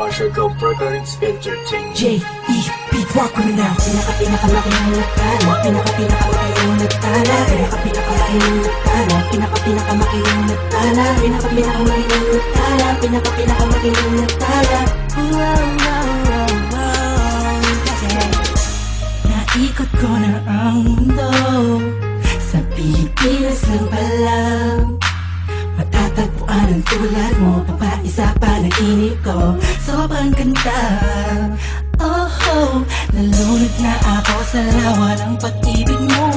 Sugar Records Entertainment. J.E. Beatwalk Criminal. Pinaka-pinakamalaki ng nagtala. Pinaka-pinakamalaki ng nagtala. Pinaka-pinakamalaki ng nagtala. Pinaka-pinakamalaki ng nagtala. Pinaka-pinakamalaki ng nagtala. Pinaka-pinakamalaki ng nagtala. Naikot ko na ang mundo. Sa Pilipinas lang pala matatagpuan ang tulad mo. Papaisa pa naginip ko. Sobrang ganda. Oh, nalunod na ako sa lawa ng pag-ibig mo.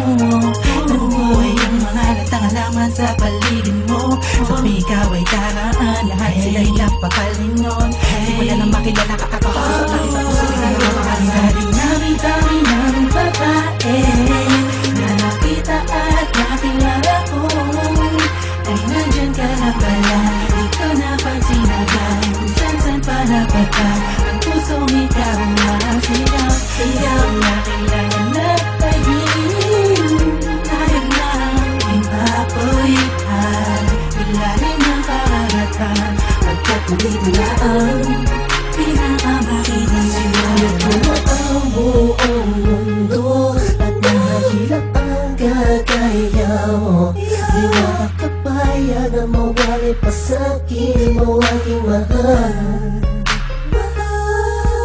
Nabubuhay ang mga latang halaman sa paligid mo. Sa ikaw ay karaan, lahat sila'y napapalingon. Simula na makilala ka ako, sa langit ako sa pinagmamahal. Sa dinami-dami ng babae na nakita at nakilala ko, ay nandyan ka na pala. Di ko napansin agad kung saan pa napata. Ang pusong ikaw ang sigaw. Sigaw na kailangan na tayin. Tayo na ipapulitan. Ilalim ng karagatan. Pagkat nandito na ang pinakamakitang sinulat mo ang buong mundo. At nahihirap ang kagaya mo. Di makakapayag na mawali pa sa'kin mo aking mahal.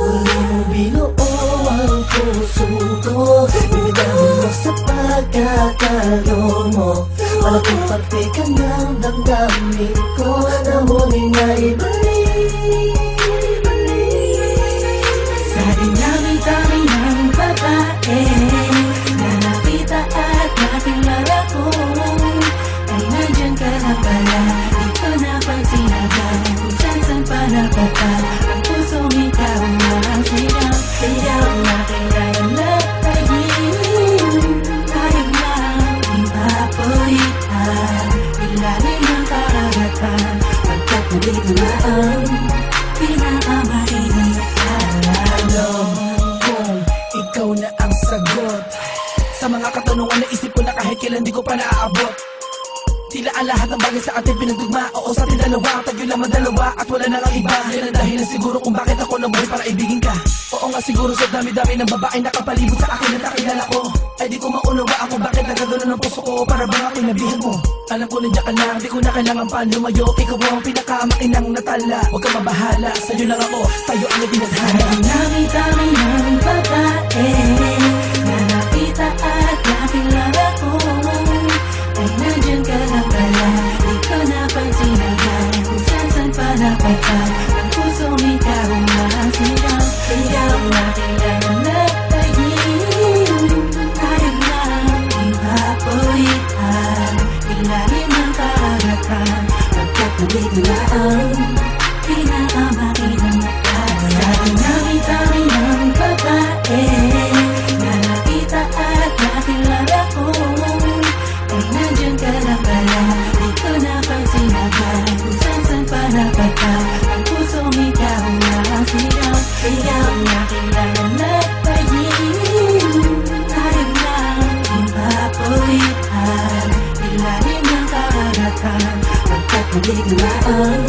Muli mo binuo ang puso ko. Binigamin mo sa pagkakalo mo. Malaking parte ka ng damdamin ko na muling naibalik. Sa dinami-dami ng babae na nakita at nakilala ko, ay nandyan ka na pala. Di ko napansin agad kung saan pa napata. Ang pusong ikaw ang sigaw. Sigaw na kailangan na tayin. Tayo na ipapulitan. Ilalim ng karagatan. Pagkat nandito na ang pinakamakitang nagtala. Alam kong ikaw na ang sagot sa mga katanungan na isip ko na kahit kailan di ko pa naaabot. Tila ang lahat ng bagay sa atin pinagdugma. Oo, sa atin dalawa, tayo lamang dalawa at wala na lang iba. Yan ang dahilan siguro kung bakit ako nabuhay para ibigin ka. Oo nga siguro sa dami-dami ng babae nakapalibot sa akin at nakilala ko, ay di ko maunawa ako bakit nagagano ng puso ko. Para bang ako'y nabihan mo. Alam ko nandiyan ka na, di ko na kailangan pa lumayo. Ikaw ang pinakamakinang natala. Huwag ka mabahala, sa'yo lang ako, tayo ang ibinadhala. Dami-dami ng babae na nakita at nakilala ko, ay nandyan ka na pala. Di ko napansin agad kung saan pa napata. Ang pusong ikaw ang sigaw. Sigaw na kailangan na tayin. Tayo na ipapulitan. Ilalim ng karagatan. Pagkat nandito na ang pinakamakitang nagtala. Sa dinami-dami ng babae na nakita at nakilala ko, ay nandyan ka na pala. Di ko napansin agad kung saan pa napata. Ang pusong ikaw ang sigaw. Sigaw na kailangan na tayin. Tayo na ipapulitan. Ilalim ng karagatan. Pagkat nandito na ang